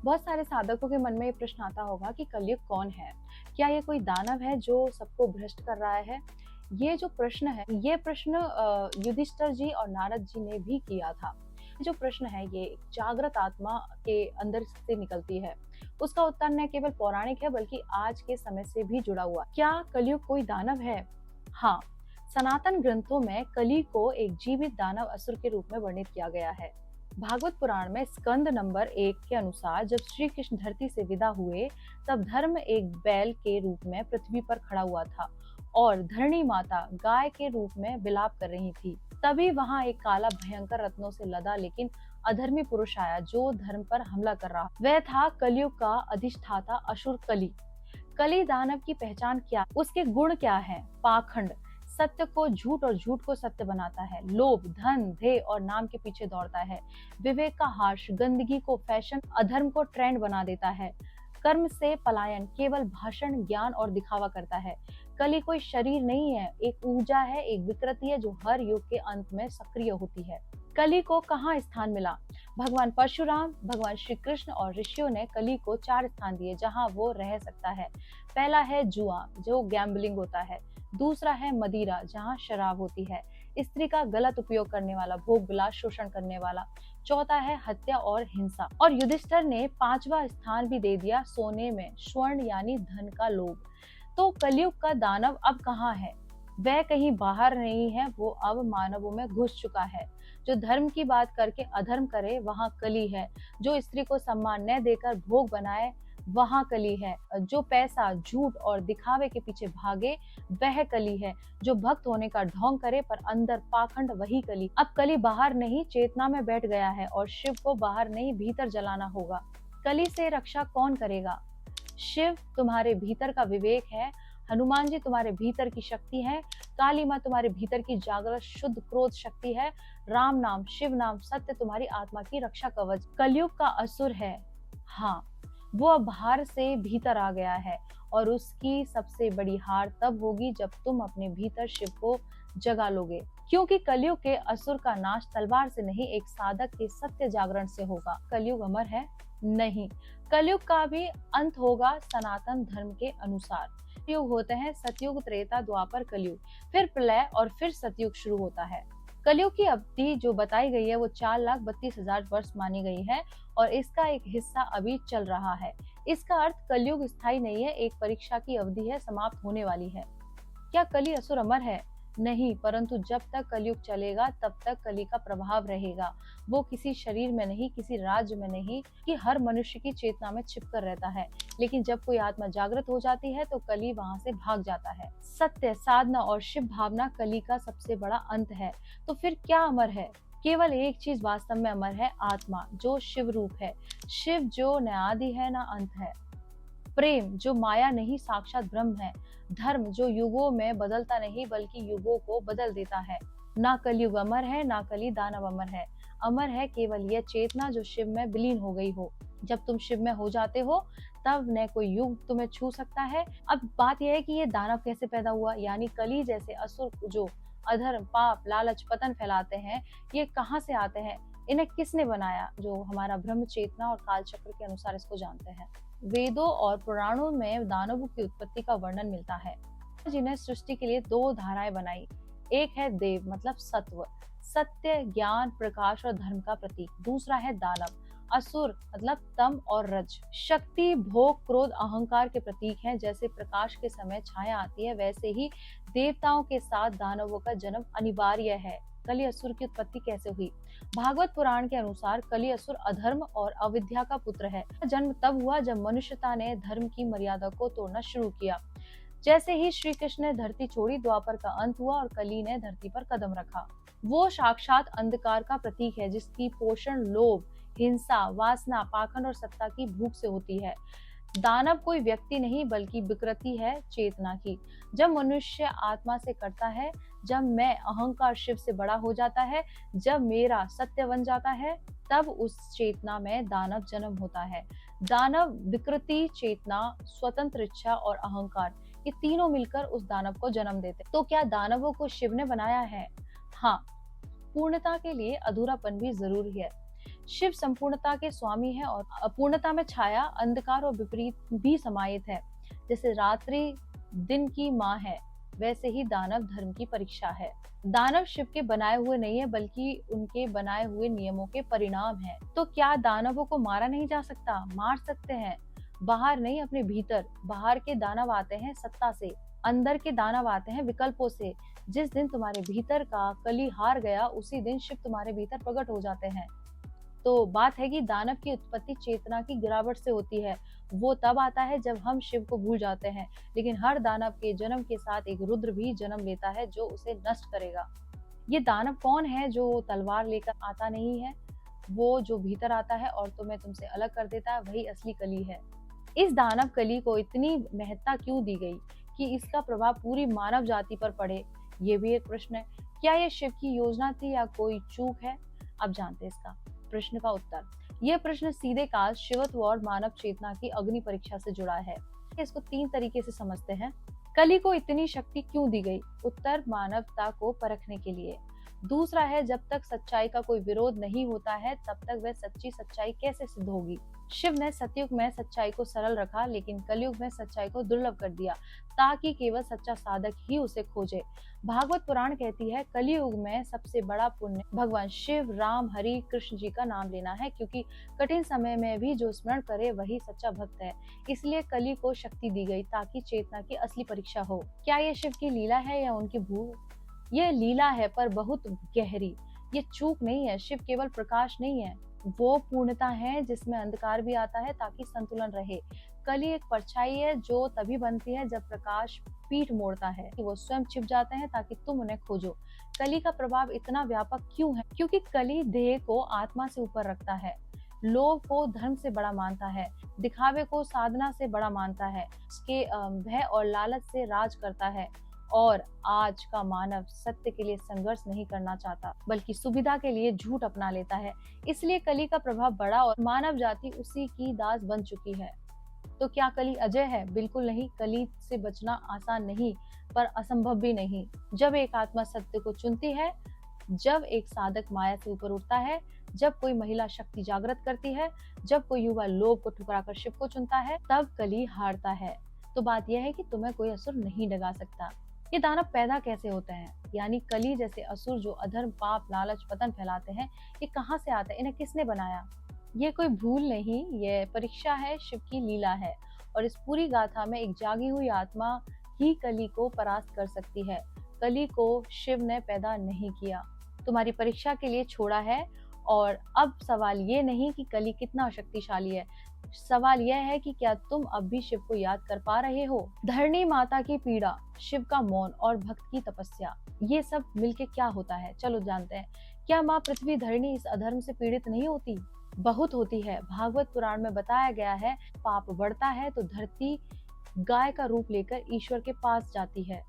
बहुत सारे साधकों के मन में ये प्रश्न आता होगा कि कलयुग कौन है? क्या ये कोई दानव है जो सबको भ्रष्ट कर रहा है? ये जो प्रश्न है, ये प्रश्न युधिष्ठिर जी और नारद जी ने भी किया था। जो प्रश्न है ये एक जागृत आत्मा के अंदर से निकलती है। उसका उत्तर न केवल पौराणिक है बल्कि आज के समय से भी जुड़ा हुआ। क्या कलयुग कोई दानव है? हाँ, सनातन ग्रंथों में कली को एक जीवित दानव असुर के रूप में वर्णित किया गया है। भागवत पुराण में स्कंद नंबर 1 के अनुसार जब श्री कृष्ण धरती से विदा हुए तब धर्म एक बैल के रूप में पृथ्वी पर खड़ा हुआ था और धरणी माता गाय के रूप में विलाप कर रही थी। तभी वहां एक काला भयंकर रत्नों से लदा लेकिन अधर्मी पुरुष आया जो धर्म पर हमला कर रहा। वह था कलयुग का अधिष्ठाता असुर कली। कली दानव की पहचान क्या, उसके गुण क्या है? पाखंड, सत्य को झूठ और झूठ को सत्य बनाता है। लोभ, धन, ध्येय और नाम के पीछे दौड़ता है। विवेक का हाश, गंदगी को फैशन, अधर्म को ट्रेंड बना देता है। कर्म से पलायन, केवल भाषण, ज्ञान और दिखावा करता है। कली कोई शरीर नहीं है, एक ऊर्जा है, एक विकृति है जो हर युग के अंत में सक्रिय होती है। कली को कहाँ स्थान मिला? भगवान परशुराम, भगवान श्री कृष्ण और ऋषियों ने कली को 4 स्थान दिए जहाँ वो रह सकता है। पहला है जुआ, जो गैम्बलिंग होता है। दूसरा है मदिरा, जहाँ शराब होती है। स्त्री का गलत उपयोग करने वाला, भोग विलास, शोषण करने वाला। चौथा है हत्या और हिंसा। और युधिष्ठिर ने 5वां स्थान भी दे दिया, सोने में स्वर्ण यानी धन का लोभ। तो कलयुग का दानव अब कहाँ है? वह कहीं बाहर नहीं है, वो अब मानवों में घुस चुका है। जो धर्म की बात करके अधर्म करे वहाँ कली है। जो स्त्री को सम्मान न देकर भोग बनाए वहाँ कली है। जो पैसा, झूठ और दिखावे के पीछे भागे वह कली है। जो भक्त होने का ढोंग करे पर अंदर पाखंड, वही कली। अब कली बाहर नहीं चेतना में बैठ गया है और शिव को बाहर नहीं भीतर जलाना होगा। कली से रक्षा कौन करेगा? शिव तुम्हारे भीतर का विवेक है, हनुमान जी तुम्हारे भीतर की शक्ति है, काली माँ तुम्हारे भीतर की जागृत शुद्ध क्रोध शक्ति है, राम नाम, शिव नाम, सत्य तुम्हारी आत्मा की रक्षा कवच। कलयुग का असुर है, हाँ, वो अब बाहर से भीतर आ गया है और उसकी सबसे बड़ी हार तब होगी जब तुम अपने भीतर शिव को जगा लोगे। क्योंकि कलयुग के असुर का नाश तलवार से नहीं, एक साधक के सत्य जागरण से होगा। कलयुग अमर है? नहीं, कलयुग का भी अंत होगा सनातन धर्म के अनुसार। युग होते हैं सतयुग, त्रेता, द्वापर, कलयुग, फिर प्रलय और फिर सतयुग शुरू होता है। कलयुग की अवधि जो बताई गई है वो 4,32,000 वर्ष मानी गई है और इसका एक हिस्सा अभी चल रहा है। इसका अर्थ कलयुग स्थायी नहीं है, एक परीक्षा की अवधि है, समाप्त होने वाली है। क्या कली असुर अमर है? नहीं, परंतु जब तक कलयुग चलेगा तब तक कली का प्रभाव रहेगा। वो किसी शरीर में नहीं, किसी राज्य में नहीं, कि हर मनुष्य की चेतना में छिपकर रहता है। लेकिन जब कोई आत्मा जागृत हो जाती है तो कली वहां से भाग जाता है। सत्य, साधना और शिव भावना कली का सबसे बड़ा अंत है। तो फिर क्या अमर है? केवल एक चीज वास्तव में अमर है, आत्मा जो शिव रूप है। शिव जो न आदि है न अंत है। प्रेम जो माया नहीं साक्षात ब्रह्म है। धर्म जो युगों में बदलता नहीं बल्कि युगों को बदल देता है। ना कलयुग अमर है, ना कली दानव अमर है। अमर है केवल यह चेतना जो शिव में विलीन हो गई हो। जब तुम शिव में हो जाते हो तब न कोई युग तुम्हें छू सकता है। अब बात यह है कि ये दानव कैसे पैदा हुआ, यानी कली जैसे असुर जो अधर्म, पाप, लालच, पतन फैलाते हैं, ये कहाँ से आते हैं? इन्हें किसने बनाया? जो हमारा ब्रह्म चेतना और काल चक्र के अनुसार इसको जानते हैं। वेदों और पुराणों में दानवों की उत्पत्ति का वर्णन मिलता है, जिन्हें सृष्टि के लिए 2 धाराएं बनाई। एक है देव मतलब सत्व, सत्य, ज्ञान, प्रकाश और धर्म का प्रतीक। दूसरा है दानव, असुर मतलब तम और रज, शक्ति, भोग, क्रोध, अहंकार के प्रतीक हैं। जैसे प्रकाश के समय छाया आती है वैसे ही देवताओं के साथ दानवों का जन्म अनिवार्य है। कली असुर की उत्पत्ति कैसे हुई? भागवत पुराण के अनुसार कली असुर अधर्म और अविद्या का पुत्र है। जन्म तब हुआ जब मनुष्यता ने धर्म की मर्यादा को तोड़ना शुरू किया। जैसे ही श्री कृष्ण ने धरती छोड़ी, द्वापर का अंत हुआ और कली ने धरती पर कदम रखा। वो साक्षात अंधकार का प्रतीक है जिसकी पोषण लोभ, हिंसा, वासना, पाखंड और सत्ता की भूख से होती है। दानव कोई व्यक्ति नहीं बल्कि विकृति है चेतना की। जब मनुष्य आत्मा से करता है, जब मैं अहंकार शिव से बड़ा हो जाता है, जब मेरा सत्य बन जाता है, तब उस चेतना में दानव जन्म होता है। दानव, विकृति, चेतना, स्वतंत्र इच्छा और अहंकार, ये तीनों मिलकर उस दानव को जन्म देते। तो क्या दानवों को शिव ने बनाया है? हाँ, पूर्णता के लिए अधूरापन भी जरूरी है। शिव संपूर्णता के स्वामी है और अपूर्णता में छाया, अंधकार और विपरीत भी समाहित है। जैसे रात्रि दिन की माँ है, वैसे ही दानव धर्म की परीक्षा है। दानव शिव के बनाए हुए नहीं है, बल्कि उनके बनाए हुए नियमों के परिणाम है। तो क्या दानवों को मारा नहीं जा सकता? मार सकते हैं, बाहर नहीं, अपने भीतर। बाहर के दानव आते हैं सत्ता से, अंदर के दानव आते हैं विकल्पों से। जिस दिन तुम्हारे भीतर का कली हार गया, उसी दिन शिव तुम्हारे भीतर प्रकट हो जाते हैं। तो बात है कि दानव की उत्पत्ति चेतना की गिरावट से होती है। वो तब आता है जब हम शिव को भूल जाते हैं। लेकिन हर दानव के जन्म के साथ एक रुद्र भी जन्म लेता है जो उसे नष्ट करेगा। ये दानव कौन है जो तलवार लेकर आता नहीं है? वो जो भीतर आता है और तुम्हें तुमसे अलग कर देता है, वही असली कली है। इस दानव कली को इतनी महत्ता क्यों दी गई कि इसका प्रभाव पूरी मानव जाति पर पड़े? ये भी एक प्रश्न है। क्या ये शिव की योजना थी या कोई चूक है? अब जानते हैं इसका प्रश्न का उत्तर। यह प्रश्न सीधे काल शिवत्व और मानव चेतना की अग्नि परीक्षा से जुड़ा है। इसको 3 तरीके से समझते हैं। कली को इतनी शक्ति क्यों दी गई? उत्तर, मानवता को परखने के लिए। दूसरा है, जब तक सच्चाई का कोई विरोध नहीं होता है, तब तक वह सच्ची सच्चाई कैसे सिद्ध होगी? शिव ने सतयुग में सच्चाई को सरल रखा, लेकिन कलयुग में सच्चाई को दुर्लभ कर दिया, ताकि केवल सच्चा साधक ही उसे खोजे। भागवत पुराण कहती है, कलयुग में सबसे बड़ा पुण्य भगवान शिव, राम, हरि, कृष्ण जी का नाम लेना है, क्योंकि कठिन समय में भी जो स्मरण करे वही सच्चा भक्त है। इसलिए कली को शक्ति दी गई, ताकि चेतना की असली परीक्षा हो। क्या ये शिव की लीला है या उनकी भूल? यह लीला है, पर बहुत गहरी। ये चूक नहीं है। शिव केवल प्रकाश नहीं है, वो पूर्णता है जिसमें अंधकार भी आता है, ताकि संतुलन रहे। कली एक परछाई है जो तभी बनती है जब प्रकाश पीठ मोड़ता है, कि वो स्वयं छिप जाते हैं ताकि तुम उन्हें खोजो। कली का प्रभाव इतना व्यापक क्यों है? क्योंकि कली देह को आत्मा से ऊपर रखता है, लोभ को धर्म से बड़ा मानता है, दिखावे को साधना से बड़ा मानता है, उसके भय और लालच से राज करता है। और आज का मानव सत्य के लिए संघर्ष नहीं करना चाहता, बल्कि सुविधा के लिए झूठ अपना लेता है। इसलिए कली का प्रभाव बड़ा और मानव जाति उसी की दास बन चुकी है। तो क्या कली अजय है? बिल्कुल नहीं। कली से बचना आसान नहीं, पर असंभव भी नहीं। जब एक आत्मा सत्य को चुनती है, जब एक साधक माया से ऊपर उठता है, जब कोई महिला शक्ति जागृत करती है, जब कोई युवा लोभ को ठुकराकर शिव को चुनता है, तब कली हारता है। तो बात यह है कि तुम्हें कोई असुर नहीं डगा सकता। ये दानव पैदा कैसे होते हैं? यानी कली जैसे असुर जो अधर्म, पाप, लालच, पतन फैलाते हैं, ये कहाँ से आते हैं? इन्हें किसने बनाया? ये कोई भूल नहीं, ये परीक्षा है, शिव की लीला है। और इस पूरी गाथा में एक जागी हुई आत्मा ही कली को परास्त कर सकती है। कली को शिव ने पैदा नहीं किया, तुम्हारी परीक्षा के लिए छोड़ा है। और अब सवाल ये नहीं कि कली कितना शक्तिशाली है, सवाल यह है कि क्या तुम अब भी शिव को याद कर पा रहे हो? धरणी माता की पीड़ा, शिव का मौन और भक्त की तपस्या, ये सब मिलके क्या होता है? चलो जानते हैं। क्या माँ पृथ्वी धरणी इस अधर्म से पीड़ित नहीं होती? बहुत होती है। भागवत पुराण में बताया गया है, पाप बढ़ता है तो धरती गाय का रूप लेकर ईश्वर के पास जाती है।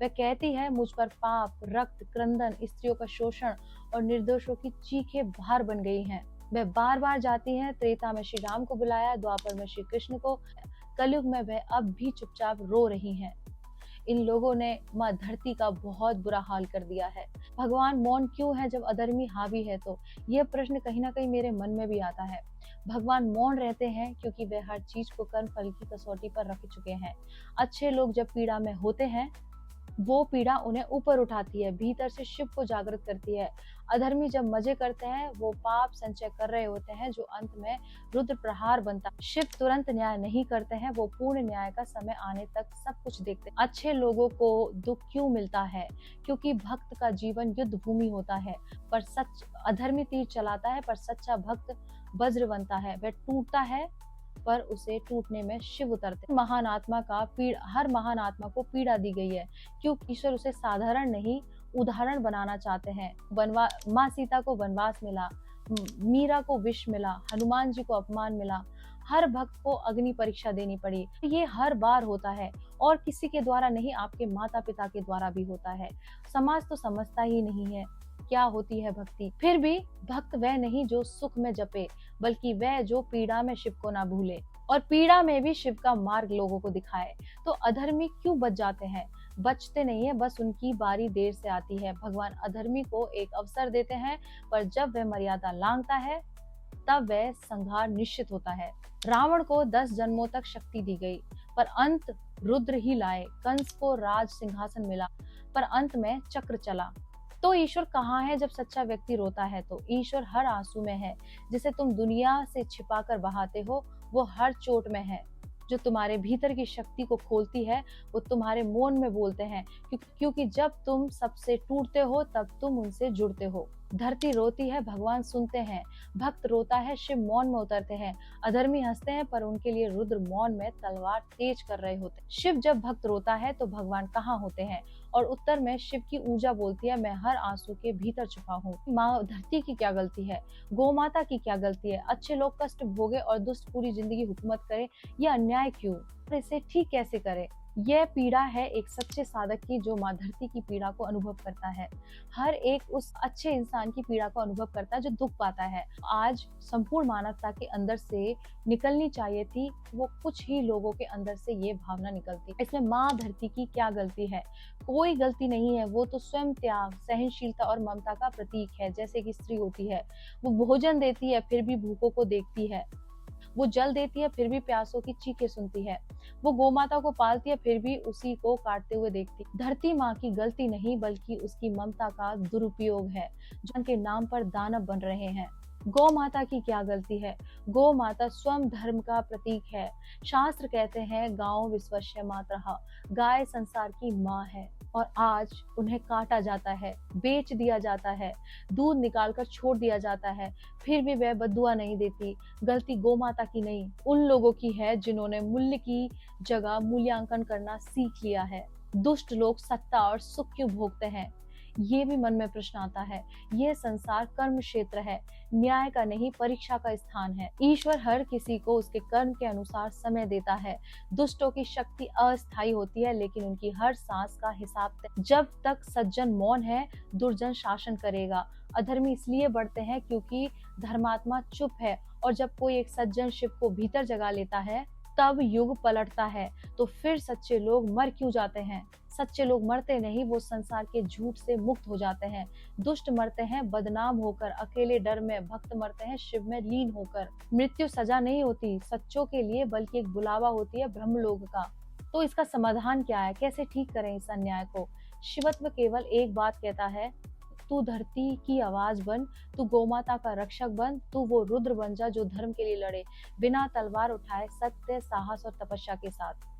वह कहती है, मुझ पर पाप, रक्त, क्रंदन, स्त्रियों का शोषण और निर्दोषों की चीखें भार बन गई हैं। वह बार बार जाती हैं। त्रेता में श्री राम को बुलाया, द्वापर में श्री कृष्ण को, कलयुग में वह अब भी चुपचाप रो रही हैं। इन लोगों ने माँ धरती का बहुत बुरा हाल कर दिया है। भगवान मौन क्यों है जब अधर्मी हावी है? तो यह प्रश्न कहीं ना कहीं मेरे मन में भी आता है। भगवान मौन रहते हैं क्योंकि वे हर चीज को कर्म फल की कसौटी पर रख चुके हैं। अच्छे लोग जब पीड़ा में होते हैं, वो पीड़ा उन्हें ऊपर उठाती है, भीतर से शिव को जागृत करती है। अधर्मी जब मजे करते हैं, वो पाप संचय कर रहे होते हैं, जो अंत में रुद्र प्रहार बनता है। शिव तुरंत न्याय नहीं करते हैं, वो पूर्ण न्याय का समय आने तक सब कुछ देखते हैं। अच्छे लोगों को दुख क्यों मिलता है? क्योंकि भक्त का जीवन युद्ध भूमि होता है, पर सच अधर्मी तीर चलाता है, पर सच्चा भक्त वज्र बनता है। वह टूटता है पर उसे टूटने में शिव उतरते। महान आत्मा का हर महान आत्मा को पीड़ा दी गई है, क्योंकि ईश्वर उसे साधारण नहीं उदाहरण बनाना चाहते हैं। माँ सीता को वनवास मिला, मीरा को विष मिला, हनुमान जी को अपमान मिला, हर भक्त को अग्नि परीक्षा देनी पड़ी। ये हर बार होता है और किसी के द्वारा नहीं, आपके माता पिता के द्वारा भी होता है। समाज तो समझता ही नहीं है क्या होती है भक्ति। फिर भी भक्त वह नहीं जो सुख में जपे, बल्कि वह जो पीड़ा में शिव को ना भूले और पीड़ा में भी शिव का मार्ग लोगों को दिखाए। तो अधर्मी क्यों बच जाते हैं? बचते नहीं है, बस उनकी बारी देर से आती है। भगवान अधर्मी को एक अवसर देते हैं, पर जब वह मर्यादा लांघता है तब वह संहार निश्चित होता है। रावण को 10 जन्मों तक शक्ति दी गई, पर अंत रुद्र ही लाए। कंस को राज सिंहासन मिला, पर अंत में चक्र चला। तो ईश्वर कहाँ है जब सच्चा व्यक्ति रोता है? तो ईश्वर हर आंसू में है, जिसे तुम दुनिया से छिपाकर बहाते हो। वो हर चोट में है, जो तुम्हारे भीतर की शक्ति को खोलती है। वो तुम्हारे मौन में बोलते हैं, क्योंकि जब तुम सबसे टूटते हो तब तुम उनसे जुड़ते हो। धरती रोती है, भगवान सुनते हैं। भक्त रोता है, शिव मौन में उतरते हैं। अधर्मी हंसते हैं, पर उनके लिए रुद्र मौन में तलवार तेज कर रहे होते हैं। शिव जब भक्त रोता है तो भगवान कहाँ होते हैं? और उत्तर में शिव की ऊर्जा बोलती है, मैं हर आंसू के भीतर छुपा हूँ। माँ धरती की क्या गलती है? गौ माता की क्या गलती है? अच्छे लोग कष्ट भोगे और दुष्ट पूरी जिंदगी हुकूमत करे, ये अन्याय क्यों? इसे ठीक कैसे करे? यह पीड़ा है एक सच्चे साधक की, जो माँ धरती की पीड़ा को अनुभव करता है। हर एक उस अच्छे इंसान की पीड़ा को अनुभव करता है जो दुख पाता है। आज संपूर्ण मानवता के अंदर से निकलनी चाहिए थी, वो कुछ ही लोगों के अंदर से ये भावना निकलती। इसमें माँ धरती की क्या गलती है? कोई गलती नहीं है। वो तो स्वयं त्याग, सहनशीलता और ममता का प्रतीक है। जैसे कि स्त्री होती है, वो भोजन देती है फिर भी भूखों को देखती है। वो जल देती है फिर भी प्यासों की चीखें सुनती है। वो गोमाता को पालती है फिर भी उसी को काटते हुए देखती। धरती माँ की गलती नहीं, बल्कि उसकी ममता का दुरुपयोग है, जो उनके नाम पर दानव बन रहे हैं। गौ माता की क्या गलती है? गौ माता स्वयं धर्म का प्रतीक है। शास्त्र कहते हैं, गांव विश्वस्य मातरः, गाय संसार की माँ है। और आज उन्हें काटा जाता है, बेच दिया जाता है, दूध निकालकर छोड़ दिया जाता है, फिर भी वह बद्दुआ नहीं देती। गलती गौ माता की नहीं, उन लोगों की है जिन्होंने मूल्य की जगह मूल्यांकन करना सीख लिया है। दुष्ट लोग सत्ता और सुख क्यों भोगते हैं? ये भी मन में प्रश्न आता है। यह संसार कर्म क्षेत्र है, न्याय का नहीं, परीक्षा का स्थान है। ईश्वर हर किसी को उसके कर्म के अनुसार समय देता है। दुष्टों की शक्ति अस्थायी होती है, लेकिन उनकी हर सांस का हिसाब तय। जब तक सज्जन मौन है, दुर्जन शासन करेगा। अधर्मी इसलिए बढ़ते हैं क्योंकि धर्मात्मा चुप है, और जब कोई एक सज्जन शिव को भीतर जगा लेता है, तब युग पलटता है। तो फिर सच्चे लोग मर क्यों जाते हैं? सच्चे लोग मरते नहीं, वो संसार के झूठ से मुक्त हो जाते हैं। दुष्ट मरते हैं बदनाम होकर, अकेले डर में। भक्त मरते हैं शिव में लीन होकर। मृत्यु सजा नहीं होती सच्चों के लिए, बल्कि एक बुलावा होती है ब्रह्मलोक का। तो इसका समाधान क्या है? कैसे ठीक करें इस अन्याय को? शिवत्व केवल एक बात कहता है, तू धरती की आवाज बन, तू गोमाता का रक्षक बन, तू वो रुद्र बन जा जो धर्म के लिए लड़े, बिना तलवार उठाए, सत्य, साहस और तपस्या के साथ।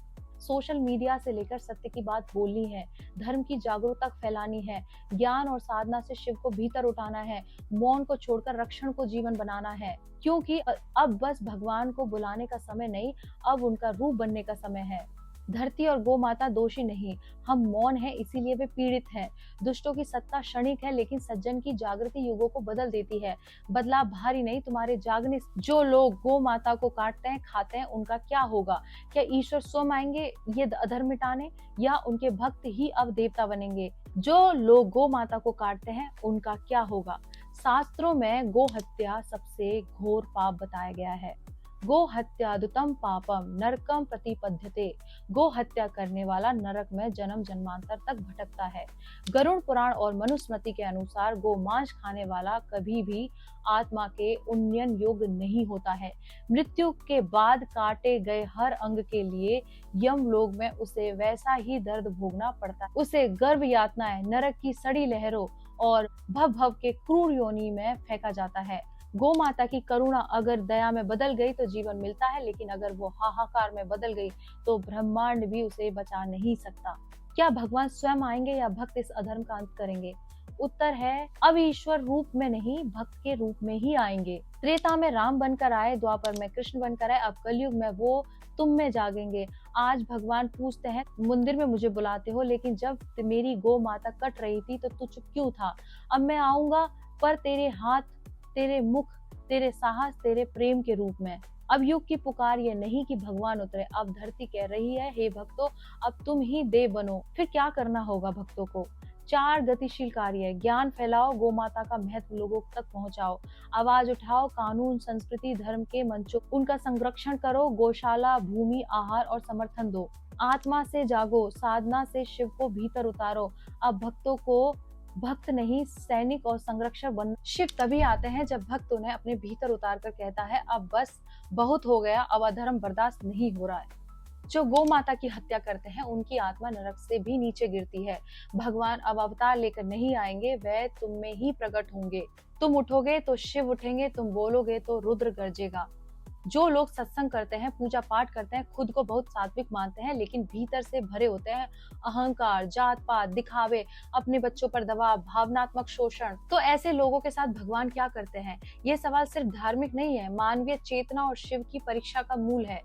सोशल मीडिया से लेकर सत्य की बात बोलनी है, धर्म की जागरूकता फैलानी है, ज्ञान और साधना से शिव को भीतर उठाना है, मौन को छोड़कर रक्षण को जीवन बनाना है। क्योंकि अब बस भगवान को बुलाने का समय नहीं, अब उनका रूप बनने का समय है। धरती और गौ माता दोषी नहीं, हम मौन हैं इसीलिए वे पीड़ित हैं। दुष्टों की सत्ता क्षणिक है, लेकिन सज्जन की जागृति युगों को बदल देती है। बदलाव भारी नहीं, तुम्हारे जागने। जो लोग गौ माता को काटते हैं, खाते हैं, उनका क्या होगा? क्या ईश्वर स्वयं आएंगे ये अधर्म मिटाने, या उनके भक्त ही अब देवता बनेंगे? जो लोग गौ माता को काटते हैं, उनका क्या होगा? शास्त्रों में गो हत्या सबसे घोर पाप बताया गया है। गो हत्या दुतम पापम नरकम प्रतिपद्यते। गो हत्या करने वाला नरक में जन्म जन्मांतर तक भटकता है। गरुड़ पुराण और मनुस्मृति के अनुसार गो मांस खाने वाला कभी भी आत्मा के उन्नयन योग्य नहीं होता है। मृत्यु के बाद काटे गए हर अंग के लिए यमलोक में उसे वैसा ही दर्द भोगना पड़ता है। उसे गर्भ यातनाएं, नरक की सड़ी लहरों और भव भव के क्रूर योनि में फेंका जाता है। गौ माता की करुणा अगर दया में बदल गई तो जीवन मिलता है, लेकिन अगर वो हाहाकार में बदल गई तो ब्रह्मांड भी उसे बचा नहीं सकता। क्या भगवान स्वयं आएंगे या भक्त इस अधर्म का अंत करेंगे? उत्तर है, अब ईश्वर रूप में नहीं, भक्त के रूप में ही आएंगे। त्रेता में राम बनकर आए, द्वापर में कृष्ण बनकर आए, अब कलयुग में वो तुम में जागेंगे। आज भगवान पूछते हैं, मंदिर में मुझे बुलाते हो, लेकिन जब मेरी गौ माता कट रही थी तो तू चुप क्यों था? अब मैं आऊंगा, पर तेरे हाथ, तेरे मुख, तेरे साहस, तेरे प्रेम के रूप में। अब युग की पुकार ये नहीं कि भगवान उतरे, अब धरती कह रही है, हे भक्तों, अब तुम ही देव बनो। फिर क्या करना होगा भक्तों को? 4 गतिशील कार्य: ज्ञान फैलाओ, गौ माता का महत्व लोगों तक पहुंचाओ, आवाज उठाओ, कानून, संस्कृति, धर्म के मंचों उनका संरक्षण करो, गौशाला, भूमि, आहार और समर्थन दो। आत्मा से जागो, साधना से शिव को भीतर उतारो। अब भक्तों को भक्त नहीं, सैनिक और संरक्षक बन। शिव तभी आते हैं जब भक्त उन्हें अपने भीतर उतार कर कहता है, अब बस बहुत हो गया, अब अधर्म बर्दाश्त नहीं हो रहा है। जो गौ माता की हत्या करते हैं उनकी आत्मा नरक से भी नीचे गिरती है। भगवान अब अवतार लेकर नहीं आएंगे, वह तुम में ही प्रकट होंगे। तुम उठोगे तो शिव उठेंगे, तुम बोलोगे तो रुद्र गरजेगा। जो लोग सत्संग करते हैं, पूजा पाठ करते हैं, खुद को बहुत सात्विक मानते हैं, लेकिन भीतर से भरे होते हैं अहंकार, जात पात, दिखावे, अपने बच्चों पर दबाव, भावनात्मक शोषण, तो ऐसे लोगों के साथ भगवान क्या करते हैं? ये सवाल सिर्फ धार्मिक नहीं है, मानवीय चेतना और शिव की परीक्षा का मूल है।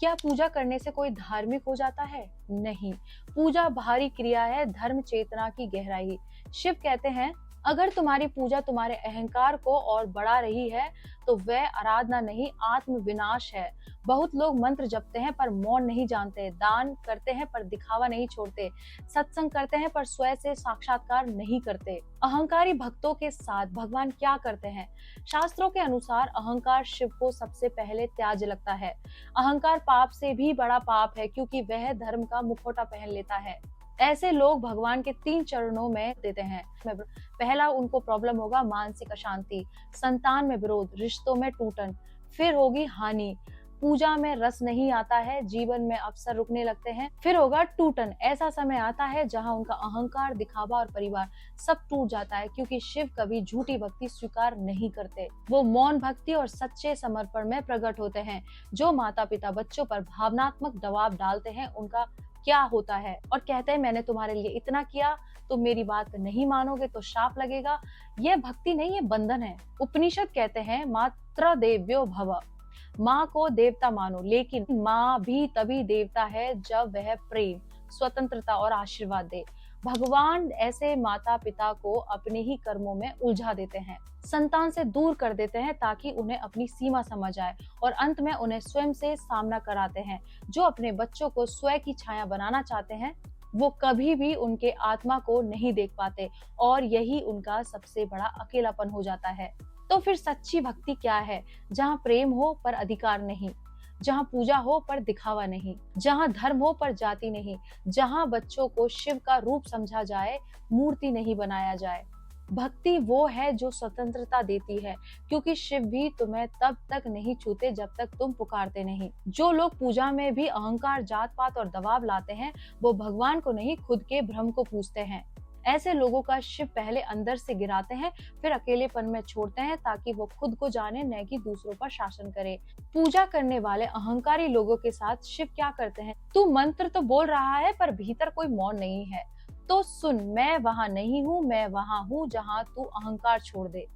क्या पूजा करने से कोई धार्मिक हो जाता है? नहीं, पूजा बाहरी क्रिया है, धर्म चेतना की गहराई। शिव कहते हैं, अगर तुम्हारी पूजा तुम्हारे अहंकार को और बढ़ा रही है तो वह आराधना नहीं, आत्म विनाश है। बहुत लोग मंत्र जपते हैं पर मौन नहीं जानते, दान करते हैं पर दिखावा नहीं छोड़ते, सत्संग करते हैं पर स्वयं से साक्षात्कार नहीं करते। अहंकारी भक्तों के साथ भगवान क्या करते हैं? शास्त्रों के अनुसार अहंकार शिव को सबसे पहले त्याज लगता है। अहंकार पाप से भी बड़ा पाप है, क्योंकि वह धर्म का मुखौटा पहन लेता है। ऐसे लोग भगवान के 3 चरणों में देते हैं। पहला उनको प्रॉब्लम होगा मानसिक अशांति, संतान में विरोध, रिश्तों में टूटन, फिर होगी हानि, पूजा में रस नहीं आता है, जीवन में अवसर रुकने लगते हैं, फिर होगा टूटन। ऐसा समय आता है जहां उनका अहंकार, दिखावा और परिवार सब टूट जाता है, क्योंकि शिव कभी झूठी भक्ति स्वीकार नहीं करते। वो मौन भक्ति और सच्चे समर्पण में प्रकट होते हैं। जो माता पिता बच्चों पर भावनात्मक दबाव डालते हैं, उनका क्या होता है और कहते हैं मैंने तुम्हारे लिए इतना किया, तुम मेरी बात नहीं मानोगे तो शाप लगेगा। यह भक्ति नहीं, ये बंधन है। उपनिषद कहते हैं, मात्र देव्यो भव, माँ को देवता मानो, लेकिन माँ भी तभी देवता है जब वह प्रेम, स्वतंत्रता और आशीर्वाद दे। भगवान ऐसे माता पिता को अपने ही कर्मों में उलझा देते हैं, संतान से दूर कर देते हैं ताकि उन्हें अपनी सीमा समझ आए, और अंत में उन्हें स्वयं से सामना कराते हैं। जो अपने बच्चों को स्वयं की छाया बनाना चाहते हैं, वो कभी भी उनके आत्मा को नहीं देख पाते, और यही उनका सबसे बड़ा अकेलापन हो जाता है। तो फिर सच्ची भक्ति क्या है? जहाँ प्रेम हो पर अधिकार नहीं, जहाँ पूजा हो पर दिखावा नहीं, जहाँ धर्म हो पर जाति नहीं, जहाँ बच्चों को शिव का रूप समझा जाए, मूर्ति नहीं बनाया जाए। भक्ति वो है जो स्वतंत्रता देती है, क्योंकि शिव भी तुम्हें तब तक नहीं छूते जब तक तुम पुकारते नहीं। जो लोग पूजा में भी अहंकार, जात पात और दबाव लाते हैं, वो भगवान को नहीं, खुद के भ्रम को पूजते हैं। ऐसे लोगों का शिव पहले अंदर से गिराते हैं, फिर अकेलेपन में छोड़ते हैं, ताकि वो खुद को जाने, न कि दूसरों पर शासन करे। पूजा करने वाले अहंकारी लोगों के साथ शिव क्या करते हैं? तू मंत्र तो बोल रहा है पर भीतर कोई मौन नहीं है, तो सुन, मैं वहां नहीं हूँ, मैं वहां हूँ जहाँ तू अहंकार छोड़ दे।